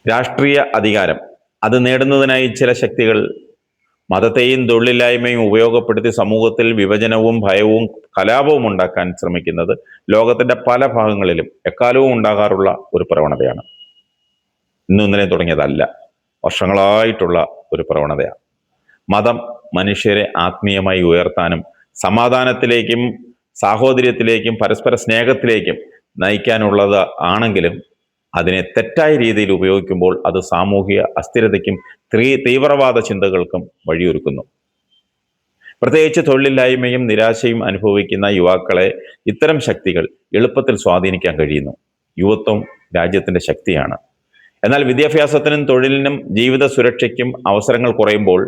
രാഷ്ട്രീയ അധികാരം അത് നേടുന്നതിനായി ചില ശക്തികൾ മതത്തെയും തൊഴിലില്ലായ്മയും ഉപയോഗപ്പെടുത്തി സമൂഹത്തിൽ വിഭജനവും ഭയവും കലാപവും ഉണ്ടാക്കാൻ ശ്രമിക്കുന്നത് ലോകത്തിന്റെ പല ഭാഗങ്ങളിലും എക്കാലവും ഉണ്ടാകാറുള്ള ഒരു പ്രവണതയാണ്. ഇന്നും ഇന്നലെയും തുടങ്ങിയതല്ല, വർഷങ്ങളായിട്ടുള്ള ഒരു പ്രവണതയാണ്. മതം മനുഷ്യരെ ആത്മീയമായി ഉയർത്താനും സമാധാനത്തിലേക്കും സാഹോദര്യത്തിലേക്കും പരസ്പര സ്നേഹത്തിലേക്കും നയിക്കാനുള്ളത് ആണെങ്കിലും അതിനെ തെറ്റായ രീതിയിൽ ഉപയോഗിക്കുമ്പോൾ അത് സാമൂഹിക അസ്ഥിരതയ്ക്കും തീവ്രവാദ ചിന്തകൾക്കും വഴിയൊരുക്കുന്നു. പ്രത്യേകിച്ച് തൊഴിലില്ലായ്മയും നിരാശയും അനുഭവിക്കുന്ന യുവാക്കളെ ഇത്തരം ശക്തികൾ എളുപ്പത്തിൽ സ്വാധീനിക്കാൻ കഴിയുന്നു. യുവത്വം രാജ്യത്തിന്റെ ശക്തിയാണ്. എന്നാൽ വിദ്യാഭ്യാസത്തിനും തൊഴിലിനും ജീവിത സുരക്ഷയ്ക്കും അവസരങ്ങൾ കുറയുമ്പോൾ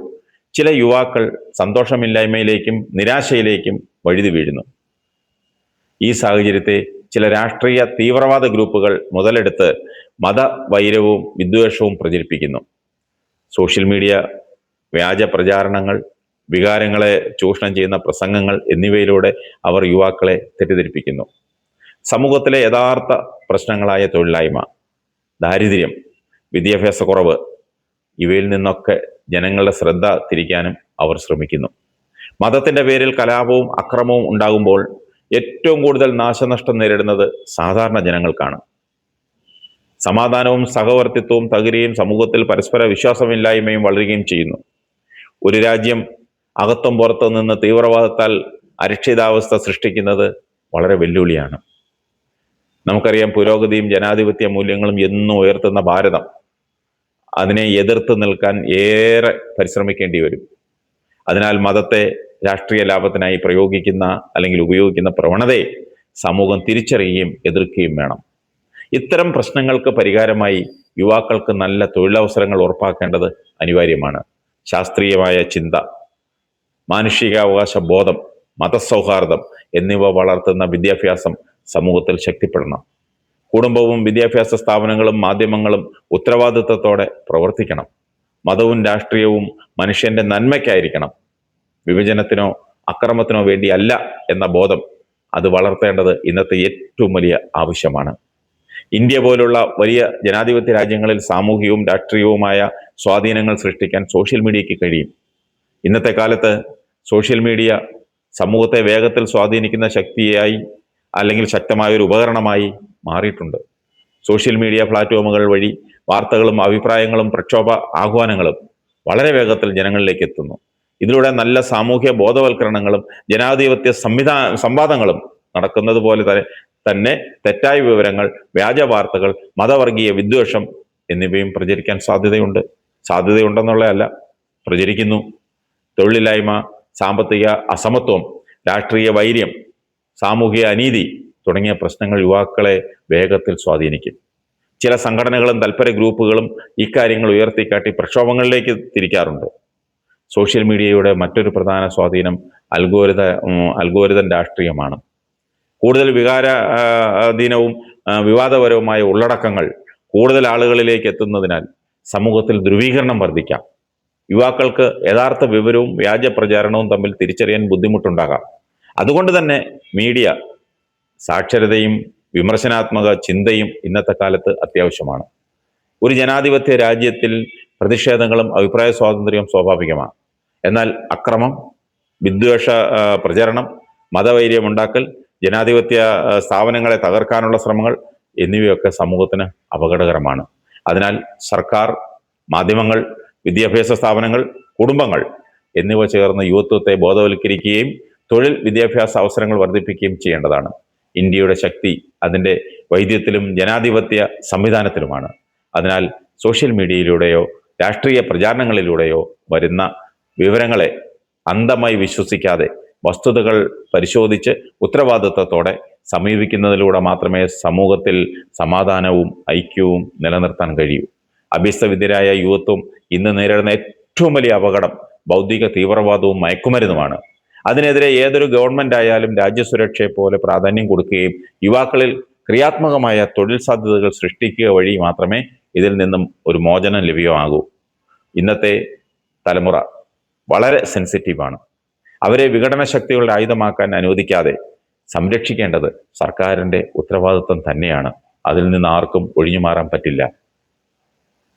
ചില യുവാക്കൾ സന്തോഷമില്ലായ്മയിലേക്കും നിരാശയിലേക്കും വഴുതി വീഴുന്നു. ഈ സാഹചര്യത്തെ ചില രാഷ്ട്രീയ തീവ്രവാദ ഗ്രൂപ്പുകൾ മുതലെടുത്ത് മതവൈരവും വിദ്വേഷവും പ്രചരിപ്പിക്കുന്നു. സോഷ്യൽ മീഡിയ, വ്യാജ പ്രചാരണങ്ങൾ, വികാരങ്ങളെ ചൂഷണം ചെയ്യുന്ന പ്രസംഗങ്ങൾ എന്നിവയിലൂടെ അവർ യുവാക്കളെ തെറ്റിദ്ധരിപ്പിക്കുന്നു. സമൂഹത്തിലെ യഥാർത്ഥ പ്രശ്നങ്ങളായ തൊഴിലില്ലായ്മ, ദാരിദ്ര്യം, വിദ്യാഭ്യാസക്കുറവ് ഇവയിൽ നിന്നൊക്കെ ജനങ്ങളുടെ ശ്രദ്ധ തിരിക്കാനും അവർ ശ്രമിക്കുന്നു. മതത്തിന്റെ പേരിൽ കലാപവും അക്രമവും ഉണ്ടാകുമ്പോൾ ഏറ്റവും കൂടുതൽ നാശനഷ്ടം നേരിടുന്നത് സാധാരണ ജനങ്ങൾക്കാണ്. സമാധാനവും സഹവർത്തിത്വവും തകരുകയും സമൂഹത്തിൽ പരസ്പര വിശ്വാസമില്ലായ്മയും വളരുകയും ചെയ്യുന്നു. ഒരു രാജ്യം അകത്തും പുറത്തും നിന്ന് തീവ്രവാദത്താൽ അരക്ഷിതാവസ്ഥ സൃഷ്ടിക്കുന്നത് വളരെ വെല്ലുവിളിയാണ്. നമുക്കറിയാം, പുരോഗതിയും ജനാധിപത്യ മൂല്യങ്ങളും എന്നും ഉയർത്തുന്ന ഭാരതം അതിനെ എതിർത്ത് നിൽക്കാൻ ഏറെ പരിശ്രമിക്കേണ്ടി വരും. അതിനാൽ മതത്തെ രാഷ്ട്രീയ ലാഭത്തിനായി പ്രയോഗിക്കുന്ന അല്ലെങ്കിൽ ഉപയോഗിക്കുന്ന പ്രവണതയെ സമൂഹം തിരിച്ചറിയുകയും എതിർക്കുകയും വേണം. ഇത്തരം പ്രശ്നങ്ങൾക്ക് പരിഹാരമായി യുവാക്കൾക്ക് നല്ല തൊഴിലവസരങ്ങൾ ഉറപ്പാക്കേണ്ടത് അനിവാര്യമാണ്. ശാസ്ത്രീയമായ ചിന്ത, മാനുഷികാവകാശ ബോധം, മതസൗഹാർദ്ദം എന്നിവ വളർത്തുന്ന വിദ്യാഭ്യാസം സമൂഹത്തിൽ ശക്തിപ്പെടണം. കുടുംബവും വിദ്യാഭ്യാസ സ്ഥാപനങ്ങളും മാധ്യമങ്ങളും ഉത്തരവാദിത്വത്തോടെ പ്രവർത്തിക്കണം. മതവും രാഷ്ട്രീയവും മനുഷ്യന്റെ നന്മയ്ക്കായിരിക്കണം, വിഭജനത്തിനോ അക്രമത്തിനോ വേണ്ടിയല്ല എന്ന ബോധം അത് വളർത്തേണ്ടത് ഇന്നത്തെ ഏറ്റവും വലിയ ആവശ്യമാണ്. ഇന്ത്യ പോലുള്ള വലിയ ജനാധിപത്യ രാജ്യങ്ങളിൽ സാമൂഹികവും രാഷ്ട്രീയവുമായ സ്വാധീനങ്ങൾ സൃഷ്ടിക്കാൻ സോഷ്യൽ മീഡിയയ്ക്ക് കഴിയും. ഇന്നത്തെ കാലത്ത് സോഷ്യൽ മീഡിയ സമൂഹത്തെ വേഗത്തിൽ സ്വാധീനിക്കുന്ന ശക്തിയായി അല്ലെങ്കിൽ ശക്തമായ ഒരു ഉപകരണമായി മാറിയിട്ടുണ്ട്. സോഷ്യൽ മീഡിയ പ്ലാറ്റ്ഫോമുകൾ വഴി വാർത്തകളും അഭിപ്രായങ്ങളും പ്രക്ഷോഭ ആഹ്വാനങ്ങളും വളരെ വേഗത്തിൽ ജനങ്ങളിലേക്ക് എത്തുന്നു. ഇതിലൂടെ നല്ല സാമൂഹ്യ ബോധവൽക്കരണങ്ങളും ജനാധിപത്യ സംവാദങ്ങളും നടക്കുന്നത് പോലെ തന്നെ തെറ്റായ വിവരങ്ങൾ, വ്യാജ വാർത്തകൾ, മതവർഗീയ വിദ്വേഷം എന്നിവയും പ്രചരിക്കാൻ സാധ്യതയുണ്ടെന്നുള്ളതല്ല, പ്രചരിക്കുന്നു. തൊഴിലില്ലായ്മ, സാമ്പത്തിക അസമത്വം, രാഷ്ട്രീയ വൈര്യം, സാമൂഹിക അനീതി തുടങ്ങിയ പ്രശ്നങ്ങൾ യുവാക്കളെ വേഗത്തിൽ സ്വാധീനിക്കും. ചില സംഘടനകളും തൽപര ഗ്രൂപ്പുകളും ഇക്കാര്യങ്ങൾ ഉയർത്തിക്കാട്ടി പ്രക്ഷോഭങ്ങളിലേക്ക് തിരിക്കാറുണ്ട്. സോഷ്യൽ മീഡിയയുടെ മറ്റൊരു പ്രധാന സ്വാധീനം അൽഗോരിതം രാഷ്ട്രീയമാണ്. കൂടുതൽ വികാരാധീനവും വിവാദപരവുമായ ഉള്ളടക്കങ്ങൾ കൂടുതൽ ആളുകളിലേക്ക് എത്തുന്നതിനാൽ സമൂഹത്തിൽ ധ്രുവീകരണം വർദ്ധിക്കാം. യുവാക്കൾക്ക് യഥാർത്ഥ വിവരവും വ്യാജ പ്രചാരണവും തമ്മിൽ തിരിച്ചറിയാൻ ബുദ്ധിമുട്ടുണ്ടാകാം. അതുകൊണ്ട് തന്നെ മീഡിയ സാക്ഷരതയും വിമർശനാത്മക ചിന്തയും ഇന്നത്തെ കാലത്ത് അത്യാവശ്യമാണ്. ഒരു ജനാധിപത്യ രാജ്യത്തിൽ പ്രതിഷേധങ്ങളും അഭിപ്രായ സ്വാതന്ത്ര്യവും സ്വാഭാവികമാണ്. എന്നാൽ അക്രമം, വിദ്വേഷ പ്രചരണം, മതവൈര്യമുണ്ടാക്കൽ, ജനാധിപത്യ സ്ഥാപനങ്ങളെ തകർക്കാനുള്ള ശ്രമങ്ങൾ എന്നിവയൊക്കെ സമൂഹത്തിന് അപകടകരമാണ്. അതിനാൽ സർക്കാർ, മാധ്യമങ്ങൾ, വിദ്യാഭ്യാസ സ്ഥാപനങ്ങൾ, കുടുംബങ്ങൾ എന്നിവ ചേർന്ന് യുവത്വത്തെ ബോധവൽക്കരിക്കുകയും തൊഴിൽ വിദ്യാഭ്യാസ അവസരങ്ങൾ വർദ്ധിപ്പിക്കുകയും ചെയ്യേണ്ടതാണ്. ഇന്ത്യയുടെ ശക്തി അതിൻ്റെ വൈദ്യത്തിലും ജനാധിപത്യ സംവിധാനത്തിലുമാണ്. അതിനാൽ സോഷ്യൽ മീഡിയയിലൂടെയോ രാഷ്ട്രീയ പ്രചാരണങ്ങളിലൂടെയോ വരുന്ന വിവരങ്ങളെ അന്ധമായി വിശ്വസിക്കാതെ വസ്തുതകൾ പരിശോധിച്ച് ഉത്തരവാദിത്വത്തോടെ സമീപിക്കുന്നതിലൂടെ മാത്രമേ സമൂഹത്തിൽ സമാധാനവും ഐക്യവും നിലനിർത്താൻ കഴിയൂ. അഭ്യസ്തവിദ്യരായ യുവത്വം ഇന്ന് നേരിടുന്ന ഏറ്റവും വലിയ അപകടം ബൗദ്ധിക തീവ്രവാദവും മയക്കുമരുന്നുമാണ്. അതിനെതിരെ ഏതൊരു ഗവൺമെന്റ് ആയാലും രാജ്യസുരക്ഷയെ പോലെ പ്രാധാന്യം കൊടുക്കുകയും യുവാക്കളിൽ ക്രിയാത്മകമായ തൊഴിൽ സാധ്യതകൾ സൃഷ്ടിക്കുക വഴി മാത്രമേ ഇതിൽ നിന്നും ഒരു മോചനം ലഭ്യമാകൂ. ഇന്നത്തെ തലമുറ വളരെ സെൻസിറ്റീവാണ്. അവരെ വിഘടന ശക്തികളുടെ ആയുധമാക്കാൻ അനുവദിക്കാതെ സംരക്ഷിക്കേണ്ടത് സർക്കാരിൻ്റെ ഉത്തരവാദിത്വം തന്നെയാണ്. അതിൽ നിന്ന് ആർക്കും ഒഴിഞ്ഞു മാറാൻ പറ്റില്ല.